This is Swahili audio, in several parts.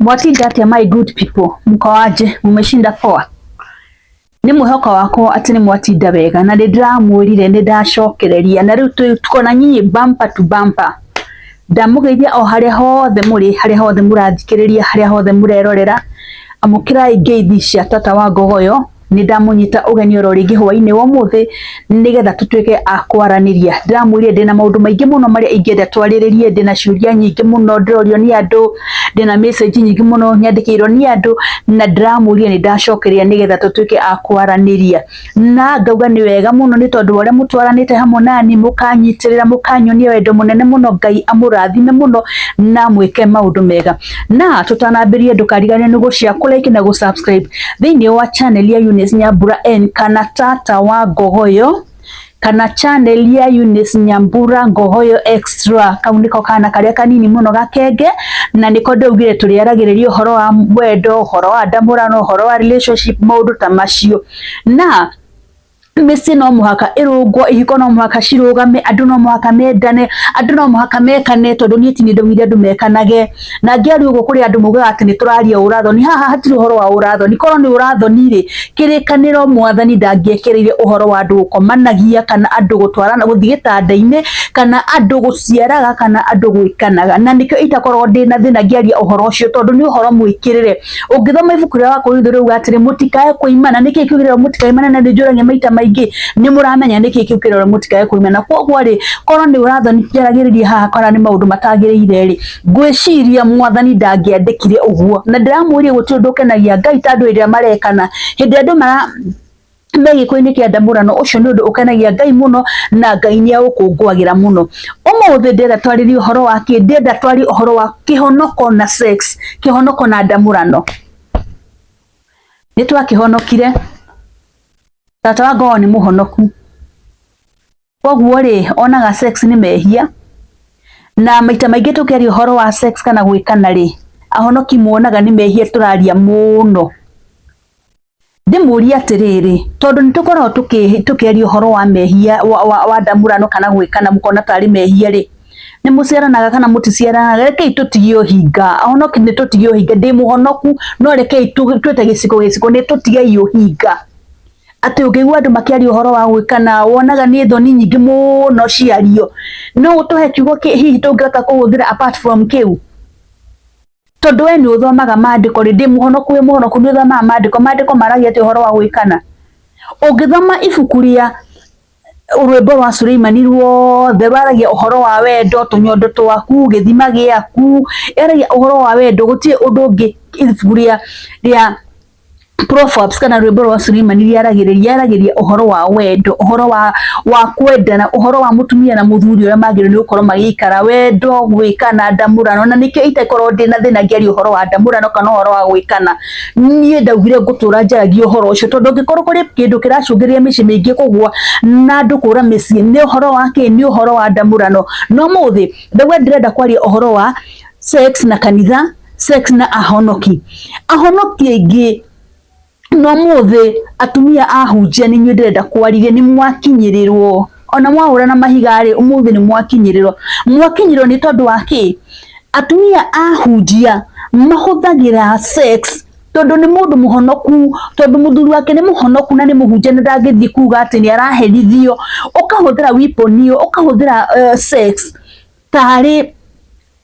Mwatinda atia my good people, mkoaje, mumeshinda poa. Ni muhoko wako ati ni mwatinda wega na ndamwirire ndacokereria na riu tuko na nyinyi bumper to bumper. Ndamugeithia o haria hothe muri, haria hothe murathikiriria, haria hothe murerorera. Amukirai ngeithi cia tata wa Ngogoyo. Ni ndamunyita ugeni oro ringi hwaini wa muthi nigetha tutuike akwaraniria. Ndamwire ndina maundu maingi muno maria ingenda twariririe, ndina ciuria nyingi muno ndirorio ni andu, ndina message nyingi muno nyandikirwo ni andu, na ndamwire ni ndacokeria nigetha tutuike akwaraniria. Na ngauga ni wega muno ni tondu waria mutwaranite hamwe nani, mukanyitirira, mukanyonia wendo munene muno. Ngai amurathime muno na mwike maundu mega. Na tutanambirie ndukarigane ni gucia like na gusubscribe thiini wa channel ya Eunice Nyambura N kana tata wa Ngogoyo, kana channel ya Eunice Nyambura Ngogoyo Extra. Kau niko kana karia kanini muno gakenge, na niko ndaugire turiaragiriria uhoro wa wendo, uhoro wa ndamurano, uhoro wa relationship, maundu ta macio. Na misi no muhaka irungwo, ihiko no muhaka cirugame, andu no muhaka mendane, andu no muhaka mekane, tondu nie ti ndumire andu mekanage. Na ngiari uguo kuri andu mugaga ati ni turaria urathoni, haha hatiri uhoro wa urathoni. Korwo ni urathoni ri, kirikaniro mwathani ndangiekereire uhoro wa andu gukomanagia, kana andu gutwarana guthii gitandaini, kana andu guciaraga, kana andu gwikanaga. Na nikio itakorwo ndina thina ngiaria uhoro ucio, tondu ni uhoro mwikirire. Ungithoma ibuku ria Wakorintho riu gatiri mutikae kuimana, niki kiugirira mutikaimana, na ndijuragia maita maingi ni muramenya niki kiukirira mutikae kuimana. Kwoguo ri, korwo ni urathoni ngiaragiriria haha, korwo ni maundu matagiriire ri, ngwiciria mwathani ndangiandikire uguo. Na ndiramwire gutiri ndukenagia Ngai tandu iria marekana hindi andu mara megiko-ini kia ndamurano ucio ni undu ukenagia Ngai muno, na Ngai ni agukungwagira muno. Umuthi ndenda twaririe uhoro wa ki, ndenda twari uhoro wa kihonoko na sex, kihonoko na ndamurano. Ni twakihonokire. Tata wa Ngogoyo ni muhonoku. Kwoguo ri, onaga sex ni mehia, na maita maingi tukiaria uhoro wa sex kana gwikana ri, ahonoki muonaga ni mehia turaria muno. Ndimuria atiriri, tondu nitukorwo tukiaria uhoro wa mehia wa ndamurano kana gwikana, mukona tari mehia ri, ni muciaranaga kana muticiaranaga. Rekei tutige uhinga, ahonoki ni tutige uhinga. Ndi muhonoku, no rekei twete giciko ni tutige uhinga. Ati ukigua andu makiaria uhoro wa gwikana, wonaga ni thoni nyingi muno ciario. No utuhe kiugo hihi tungireka kuhuthira apart from kiu, tondu we ni uthomaga maandiko ri. Ndi muhonoku, wi muhonoku, ni uthomaga maandiko. Maandiko maragia ati uhoro wa gwikana. Ungithoma ibuku ria Rwimbo rwa Suleimani ruothe rwaragia uhoro wa wendo, tunyondo twaku, githima giaku, eragia uhoro wa wendo. Gutie undu ungi ibuku ria Proverbs kana Rwimbo rwa Suleimani riaragiria uhoro wa wendo, uhoro wa kwendana, uhoro wa mutumia na muthuri uria magire ni ukorwo magikara, wendo, gwikana, ndamurano. Na nikio itakorwo ndina thina ngiaria uhoro wa ndamurano kana uhoro wa gwikana. Nie ndaugire ngutura njaragia uhoro ucio, tondu ngikorwo kuri kindu kiracungiria micii mingi kugwa na andu kura micii, ni uhoro wa ki, ni uhoro wa ndamurano. No muthi ndauga ndirenda kwaria uhoro wa sex na kanitha, sex na ahonoki. Ahonoki aingi no muthi atumia ahunjia ni nyue ndirenda kwaririe, ni mwakinyirirwo. Ona mwahura na mahigari umuthi ni mwakinyirirwo. Mwakinyirirwo ni tondu wa ki? Atumia ahunjia mahuthagira sex tondu ni mundu muhonoku, tondu muthuri wake ni muhonoku na ni muhunjia, na ndangithii kuga ati ni araherithio. Ukahuthira weapon iyo, ukahuthira sex tari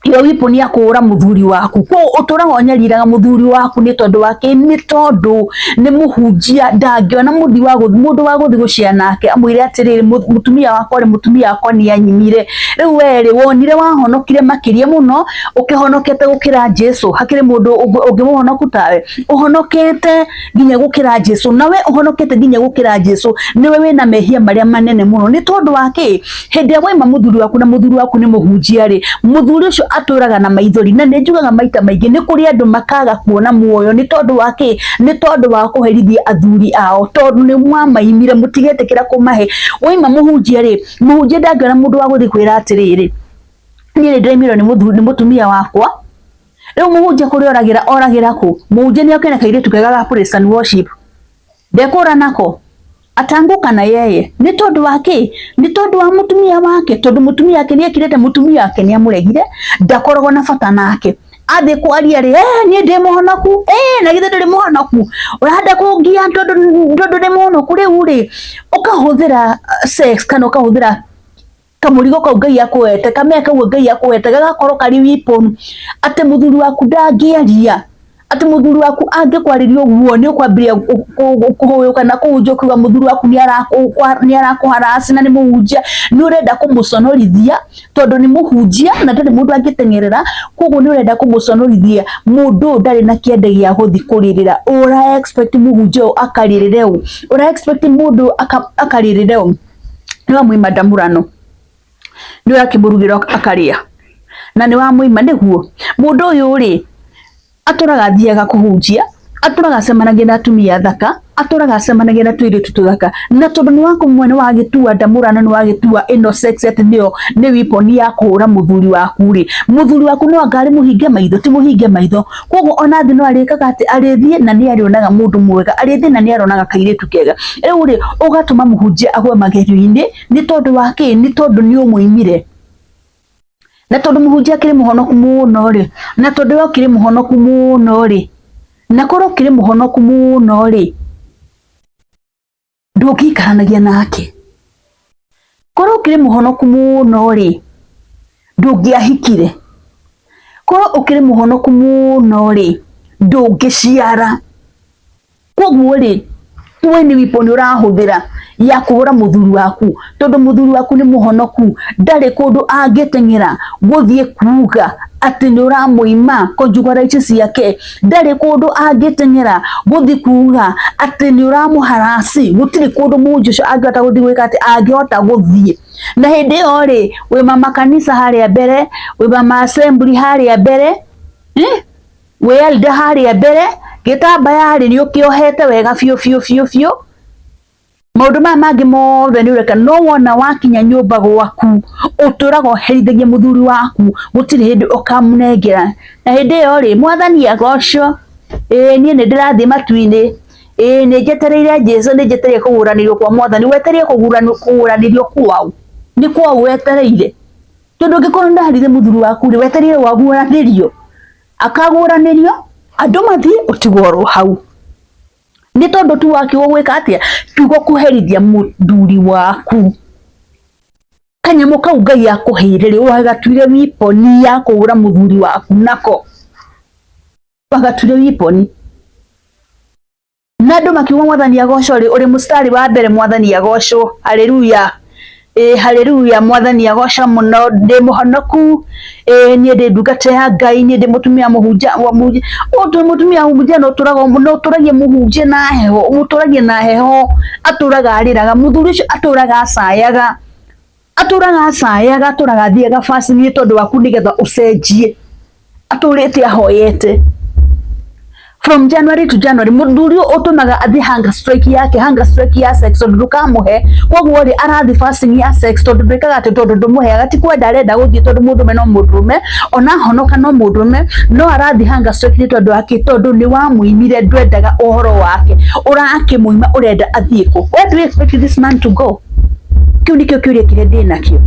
yo weapon ya kuura muthuri waku. Ko uturaga onyariraga muthuri waku ni tondu wake, ni tondu ni muhunjia. Ndangiona mundu wa guthi gucia nake amwire atiriri, mutumia wakwa ri, mutumia wakwa ni anyimire. Riu weri wonire wahonokire makiria muno, ukihonokete gukira Jesu. Hakiri mundu ungimuhonoku tawe, uhonokete nginya gukira Jesu. Nawe uhonokete nginya gukira Jesu, niwe wina mehia maria manene muno. Ni tondu wake hindi ya waima muthuri waku, na muthuri waku ni muhunjia ri, muthuri ucio aturaga na maithori. Na njugaga maita maingi ni kuri andu makaga kuona muoyo, ni tondu wake, ni tondu wa kuherithia athuri ao, tondu ni mwamaimire, mutigetekira kumahe. Waima muhunjia ri, muhunjia ndangiona mundu wa guthi kwira atiriri, nie ni ndaimirwo ni mutumia wakwa. Riu muhunjia kuri oragira ku? Muhunjia ni okene kairitu kega ga praise and worship, ndekura nako atanguka na yeye. Ni tondu wake, ni tondu wa mutumia wake, tondu mutumia wake ni ekirete, mutumia wake ni amuregire, ndakoragwo na bata nake. athe kwaria ri nie ndi muhonoku na githe ndiri muhonoku urahanda kungia ndondo ndi muhonoku riu ri ukahuthira sex kana ukahuthira kamurigo kau Ngai akwete kameka kau Ngai akwete gagakorwo kari weapon ati muthuri waku ndangiaria ati muthuri waku angikwariria uguo ni ukwambiria kuhuyuka na kujukiwa muthuri waku ni arakuharasi na ni muhunjia ni urenda kumuconorithia tondu ni muhunjia na ndari mundu angitengerera koguo ni urenda kumuconorithia mundu ndari na kiende gia guthi kuririra ura expect muhunjia akaririre u ura expect mundu akaririre u ni wa mwima ndamurano ni urakimurugira akaria na ni wa mwima niguo mundu uyu ri aturaga thiaga kuhunjia aturaga cemanagia na atumia thaka aturaga cemanagia na tuiritu tuthaka na tondu ni wako mwene wa gitua ndamurano ni wa gitua ino sex ati nio ni weapon ya kuhura muthuri waku ri muthuri waku no angari muhinge maitho ti muhinge maitho koguo ona thi no arikaga ati arithie na ni arionaga mundu mwega arithie na ni aronaga kairitu kega riu ri ugatuma muhunjia agwe magerio-ini ni tondu wake ni tondu ni umuimire na tondu muhunjia kiri muhonoku muno ri na tondu yo kiri muhonoku muno ri na korwo kiri muhonoku muno ri ndungikaranagia nake korwo kiri muhonoku muno ri ndungiahikire korwo ukiri muhonoku muno ri ndungiciara koguo ri we ni weapon urahuthira ya kuhura muthuri waku tondu muthuri waku ni muhonoku ndari kundu angitengera guthie kuuga ati ni uramuima conjugal rights ciake ndari kundu angitengera guthie kuuga ati ni uramuharasi gutiri kundu munju cio angihota guthie gwika ati angihota guthie na hindi iyo ri wi mama kanisa haria mbere wi mama assembly haria mbere wi elder haria mbere gitambaya hari ni ukiohete wega fiu maundu maya mangi mothe ni ureka no wona wakinya nyumba gwaku uturaga uherithagia muthuri waku gutiri hindi ukamunengera na hindi iyo ri mwathani agocwo nie ni ndirathie matu-ini ni njetereire Jesu ni njetereire kuguranirio kwa mwathani wetereire kuguranirio kwau ni kwau wetereire tondu ngikorwo ndaharire muthuri waku ri wetereire waguranirio akaguranirio andu mathie utigwo hau ni tondu tu wakiwa gwika atia kiugo kuherithia muthuri waku kanyamu kau Ngai akuheire ri wagatuire weapon ya kuhura muthuri waku nako wagatuire weapon na andu makiuga mwathani agocwo ri uri mustari wa mbere mwathani agocwo haleluya haleluya mwathani agocwo muno ndi muhonoku nie ndi ndungata ya Ngai nie ndi mutumia muhunjia wa muhunjia mutumia muhunjia no turagia muhunjia na heho muturagia na heho aturaga ariraga muthuri ucio aturaga acayaga aturaga thiaga fast ni tondu waku nigetha ucenjie aturite ahoyete from January to January muthuri utumaga athi hunger strike ya sex tondu ndukamuhe koguo ri arathi fasting ya sex tondu ndikaga ati tondu ndumuheaga ti kwenda arenda guthie tondu mundume no mundume ona honoka no mundume no arathi hunger strike tondu wake tondu ni wa muimire ndwendaga uhoro wake urakimuima urenda athie ku where do you expect this man to go kiu nikio kiuria kire ndinakio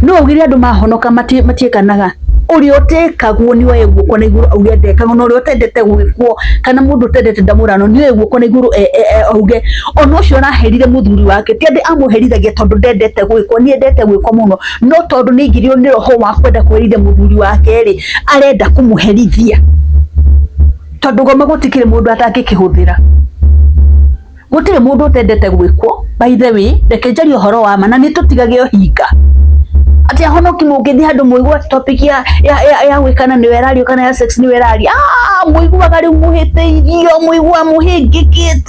no ugire andu mahonoka matiekanaga uri utekagwo ni we guko na iguru auge ndekagwo no uri utendete gwikwo kana mundu utendete ndamurano ni we guko na iguru auge ono cio araherire muthuri wake ti andi amuherithagia tondu ndendete gwikwo ni endete gwikwo muno no tondu ni ngirio ni roho wa kwenda kwerithia muthuri wake ri arenda kumuherithia tondu goma gutikire mundu atangikihuthira gutire mundu utendete gwikwo by the way reke njari uhoro wa ma na ni tutigage hinga ati ahonoki mugithi handu muigwa topic ya gwikana ni werario kana ya sex ni werario muigwa gari muhiteirio muigwa muhingikite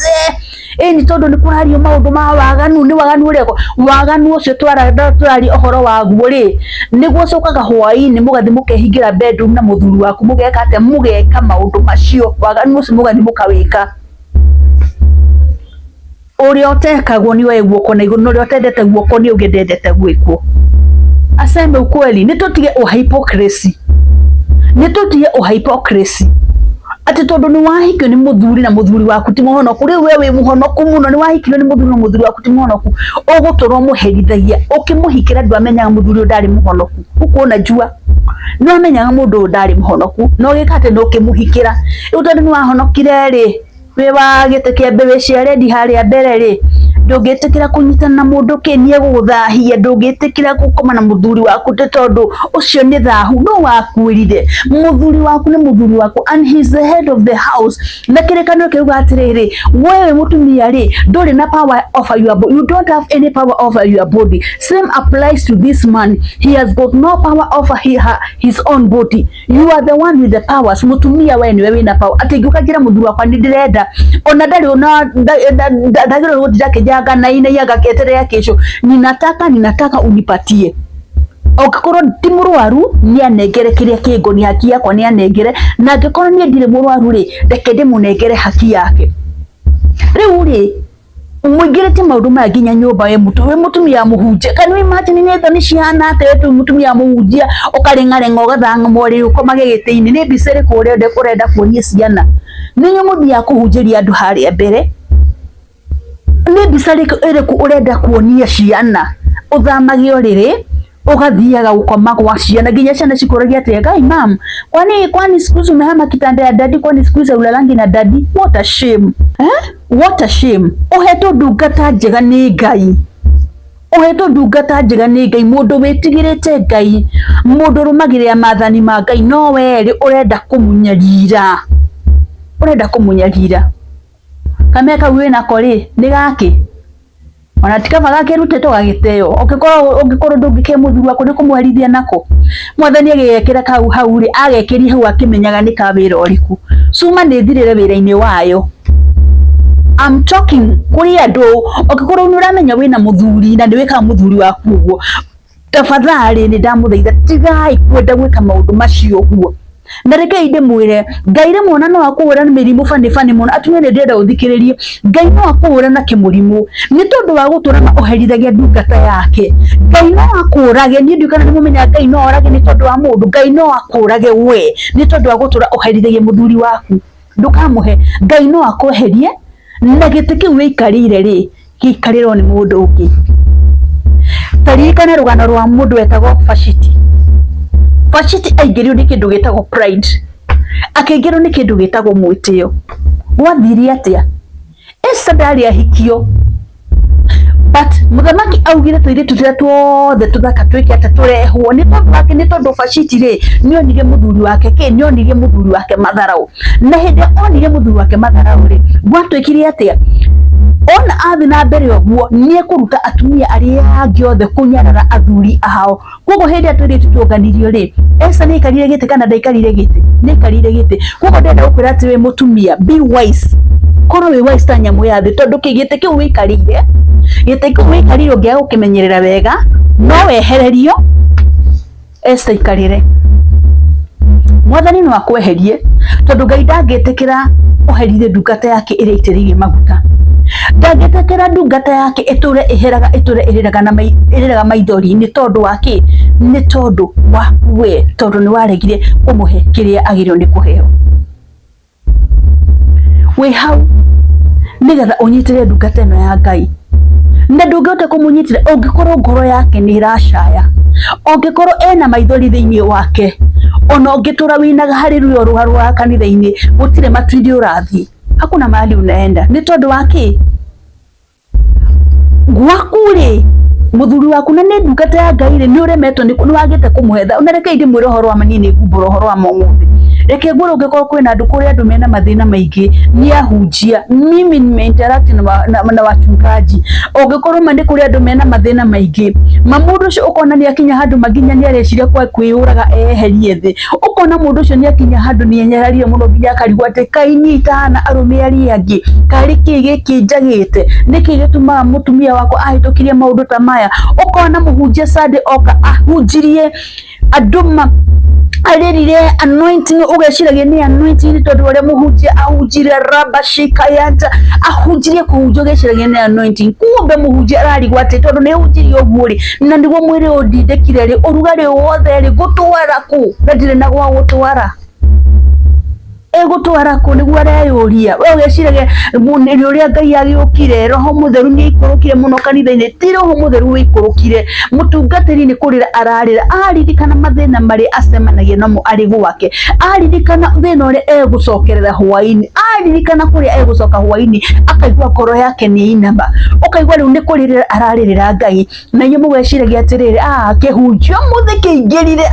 ni tondu ni kurario maundu ma waganu ni waganu ureko waganu ucio twarari uhoro waguo ri niguo cokaga hwai-ini mugathi mukehingira bedroom na muthuri waku mugeka ate mugeka maundu macio waganu ucio mugathi mukawika uria utekagwo ni we guoko na iguru uria utendete guoko ni uge ndendete gwikwo aseme ukweli nitutige hypocrisy ati tondu ni wahikio ni muthuri na muthuri waku ti muhonoku ri wewe muhonoku muno ni wahikio ni muthuri na muthuri waku ti muhonoku uguturwo muherithagia ukimuhikira ndu amenyaga muthuri ndari muhonoku ukuona jua no amenya mundu ndari muhonoku no gikate no kimuhikira utondu ni wahonokire ri we wa gite kia mbebe cia rendi haria mbere ri ndungitikira kunyitana na mundu kinie guthahia ndungitikira gukoma na muthuri waku tondu ucio ni thahu no wakwirire muthuri waku ni muthuri waku and he is the head of the house na kirekano kiuga atiriri wewe mutumia ri nduri na power over your body, you don't have any power over your body. Same applies to this man, he has got no power over his own body. You are the one with the powers. Mutumia wewe ni wewe na power ati ngukagira muthuri wakwa ni ndirenda ona ndari ona ndagiro gutira kijaga na ina yaga ketere kesho ninataka unipatie okikorwo ndi murwaru ni anengere kiria kingo ni haki yakwa ni anengere na ngikorwo ni ndire murwaru ri reke ndimunengere haki yake riu ri umwigirite maundu maginya nyumba we mutumia muhunje kana imagine ni thoni ciana ate wetu mutumia muhunjia ukarengarenga ugathanga mwori ukomage gitiini ni bicere kuria urenda kuonia ciana ni nyumuthia kuhunjiria andu haria mbere ni bicare iriku urenda kuonia ciana uthamagio riri ugathiaga gukoma kwa ciana nginya ciana cikuragia ati Ngai mam kwani siku hizi umehama kitanda ya dadi kwani siku hizi ulalangi na dadi what a shame what a shame uheto ndungata njega ni Ngai uheto ndungata njega ni Ngai mundu witigirite Ngai mundu rumagirira mathani ma Ngai no weri urenda kumunyarira kameka wina kori ni gaki ona tikava gake rutete gagiteo ogikorwo ndungike muthuri wako ni kumwarithia nako mwathani agekira kau hau ri agekiri hau akimenyaga ni ka wira uriku suma ni thirire wira-ini wayo. I'm talking kuri andu ogikorwo ni uramenya wina muthuri na ndiwika muthuri waku uguo tafadhali ni ndamuthaitha tigai kwenda gwika maundu macio uguo na reke inde mwire Ngai re mwana no akuura ni mirimu fani muno atumia ni ndenda uthikiririe Ngai no akuura na kimurimu ni tondu wa gutura na uherithagia ndungata yake Ngai no akuurage ni ndukana ni mumenya Ngai no orage ni tondu wa mundu Ngai no akuurage we ni tondu wa gutura uherithagia muthuri waku ndukamuhe Ngai no akweherie na giti kiu wikarire ri gikarirwo ni mundu ungi taririkana rugano rwa mundu wetagwo Vashiti aigerio ni kindu gitagwo pride akaigerio ni kindu gitagwo mwitio wathiri atia Esther ndari ahikio but muthamaki augire tuire tutira tuothe tuthaka twike ata turehwo ni tondu wake ni tondu Vashiti ri nionirie muthuri wake nionirie muthuri wake matharau na hindi onirie muthuri wake matharau ri gwatwikire atia ona athi na mbere oguo ni kuruta atumia aria angi othe kunyarara athuri ahao kogo hindi atwire tutuganirio ri Esther ni karire gite kana ndaikarire gite ni karire gite kogo ndenda gukwira ati we mutumia be wise korwo we wise ta nyamu ya thi tondu kigite kiu wikarire gite kiu wikarire ungia gukimenyerera wega no wehererio Esther ikarire mwathani no akweherie tondu Ngai ndangitikira uherithie ndungata yake iria itiririe maguta ndangitikira ndungata yake iture iriraga na iriraga maithori ni tondu wake ni tondu waku we tondu ni waregire umuhe kiria agirio ni kuheo we hau nigetha unyitire ndungata ino ya Ngai na ndungihota kumunyitira ungikorwo ngoro yake ni iracaya ungikorwo ena maithori thiini wake ona ungitura winaga hari ruo rwa kanitha-ini gutire matwiri urathi hakuna mahali unaenda ni tondu wake gwakuri muthuri waku na ni ndungata ya Ngai ni uremetwo ni wagite kumuhetha una reke indi mwire horo wa manini ngumbura horo wa momuthi reke ngoro ungikorwo kwina andu kuria andu mena mathina maingi ni ahunjia mimi nimeinteract na wachungaji ungikorwo mandi kuria andu mena mathina maingi mamundu ucio ukona ni akinya handu maginya ni areciria kwa kwiyuraga eherie thi ukona mundu ucio ni akinya handu ni enyerarie muno nginya akarigwo ati kainyita na arume aria angi kari kigiki njagite niki gitumaga mutumia wako ahitukirie maundu ta maya ukona muhunjia Sunday oka ahunjirie anduma alirire anointing ugeciragia ni anointing tondu uria muhunjia ahunjire raba shikayanta ahunjirie kuhunjia ugeciragia ni anointing kumbe muhunjia ararigwo ati tondu ni ahunjirie uguo ri na niguo mwiri undindikire ri urugari wothe ri gutwara ku na ndire na gwa gutwara egutwara ku niguo areyuria we ugeciraga muniri uria Ngai agiukire roho mutheru ni ikurukire muno kanitha-ini ti roho mutheru wikurukire mutungatiri ni kurira ararira aririkana mathina mari acemanagia namo ari gwake aririkana thina uria egucokerera hwaini aririkana kuria egucoka hwaini akaigua ngoro yake ni inama ukaigua riu ni kuririra araririra Ngai na inyuĩ mugeciragia atiriri kihunjio muthi kiingirire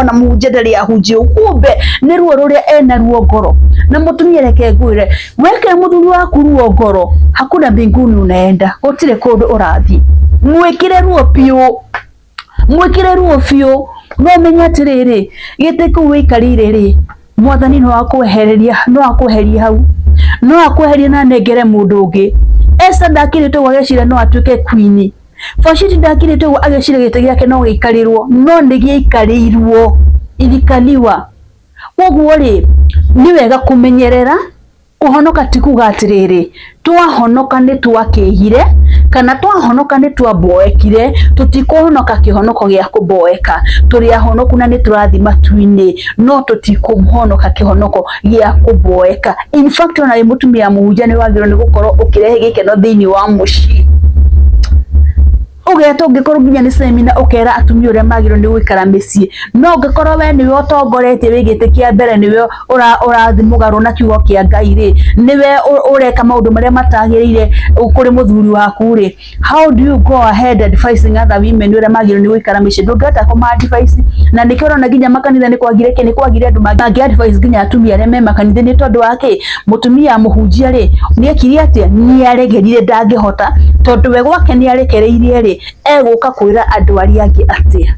ona muhunjia ndari ahunjio kumbe ni ruo ruria ena ruo ngoro na mutumia reke ngwire weke muthuri waku ruo ngoro hakuna mbinguni unaenda gutire kundu urathi mwikire ruo biu no menya atiriri gite kuu wikarire ri mwathani no akweheria hau no akweheria na nengere mundu ungi Esa ndakirite gwagecira no atuike queen Vashiti ndakirite agecira gite giake no gikarirwo no ndigiikarirwo irikaniwa woguo ri ni wega kumenyerera kuhonoka tikuga atiriri twahonoka ni twakihire kana twahonoka ni twaboekire tutikuhonoka kihonoko gia kuboeka turi ahonoku na ni turathi matu-ini no tutikumuhonoka kihonoko gia kuboeka in fact ona mutumia muhunjia ni wagiro ni gukorwo ukirehe gikeno thiini wa mucii ugeta ungikorwo nginya ni semina ukera atumia uria magiro ni gwikara micii no ungikorwo we niwe utongoretie wigite kia mbere niwe urathi mugaru na kiugo kia Ngai ri niwe ureka maundu maria matagirire kuri muthuri waku ri how do you go ahead advising other women uria magiro ni gwikara micii ndungeta kuma advice na nikiro na nginya makanitha ni kwagire andu mangi advice nginya atumia aria me makanitha ni tondu wake mutumia muhunjia ri ni ekiri atia ni aregerire ndangihota tondu we gwake ni arekereirie ri eguka kwira andu aria angi atia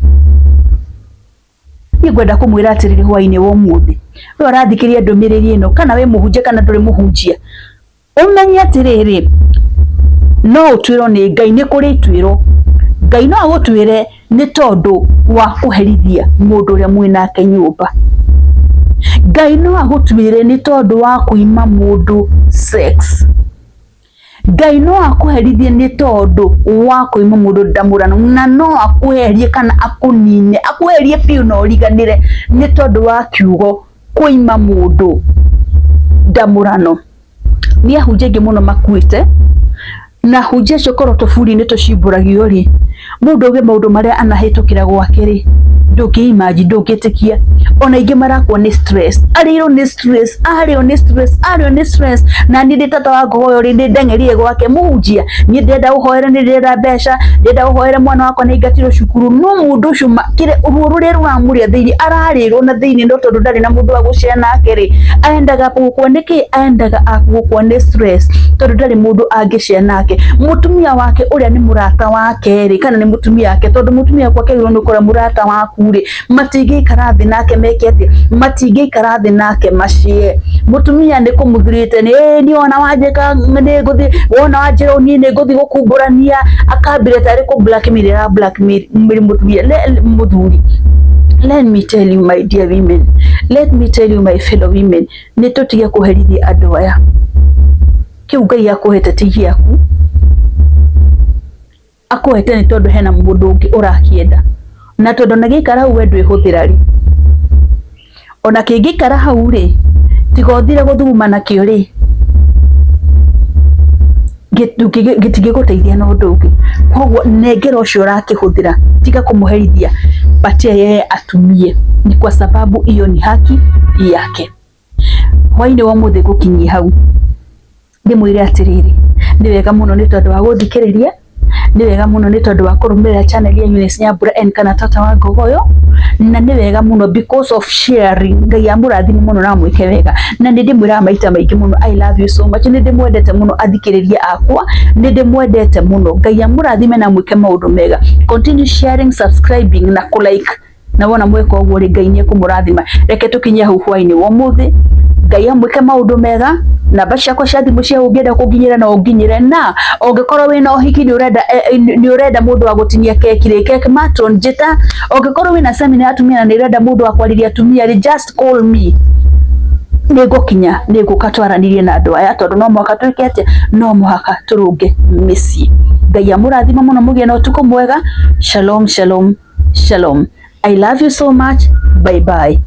ni gwenda kumwira atiriri hwaini wo muthi we urathikiria ndumiriri ino kana we muhunjia kana nduri muhunjia umenye atiriri no utwiro ni Ngai ni kuri twiro Ngai no agutwire ni tondu wa kuherithia mundu uria mwinake nyumba Ngai no agutwire ni tondu wa kuima mundu sex Ngai no akuherithie ni tondu wa kuima mundu ndamurano na no akuherie kana akunine akuherie piu no riganire ni tondu wa kiugo kuima mundu ndamurano ni ahunjia muno makuite na hunjia cokoro tofuri ni tocimburagio ri mundu uge maundu maria anahitukira gwake ri ndukiimaji ndungitikia ona ingi marakwo ni stress ariro ni stress na ni nditata wa ngoyo ri ndengerie gwake muhunjia ni ndenda uhoere ni ndenda besha ndenda uhoere mwana wako ni ngatiro cukuru no mundu ucio kire ururu ri ruramuria thiini ararirwo na thiini ndo tondu ndari na mundu wa gucia nake ri aendaga gukwo niki aendaga gukwo ni stress tondu ndari mundu angicia nake mutumia wake uria ni murata wake ri kana ni mutumia wake tondu mutumia kwake iro ni kora murata waku ri matingi karathi nake mekete matingi karathi nake macie mutumia ni kumuthirite ni ona wajeka ni guthi wona wajero ni guthi gukumburania akambire tari ku blackmail mutumia muthuri. Let me tell you my dear women, let me tell you my fellow women, ni tutige kuherithia andu aya kiu Ngai akuhete tigiaku akuhete ni tondu hena mundu ungi urakienda na tondu nagikara hau we ndwihuthira ri ona kingikara hau ri tigothire guthuma nakio ri gitige guteithia na undu ungi koguo nengera ucio urakihuthira tiga kumuherithia patia yeye atumie ni kwa sababu hiyo ni haki yake. Hwaini wa muthi gukinyia hau ndimwire atiriri ni wega muno ni tondu wa guthikiriria ni wega muno ni tondu wa kurumirira channel ya Eunice Nyambura and kana tata wa Ngogoyo na ni wega muno because of sharing. Ngai amurathime muno na mwike wega na ni ndimwira maita maingi muno I love you so much ni ndimwendete muno athikiriria akwa ni ndimwendete muno. Ngai amurathime na mwike maundu mega. Continue sharing, subscribing na kulike na wona mweka uguo ri Ngai ni kumurathima. Reke tukinyia hau hwaini wa muthi Ngai amwike maundu mega na basha kwa shadi mucia ungienda kuginyira na unginyire na ungikorwo wina uhiki ni urenda mundu wa gutinia keke matron jeta ungikorwo wina seminar atumia na ni urenda mundu wa kwariria atumia just call me nigukinya nigukatwaranirie na andu aya tondu no mwaka twike atia no muhaka turunge micii. Ngai amurathima muno mugie na utuko mwega. Shalom shalom shalom. I love you so much. Bye bye.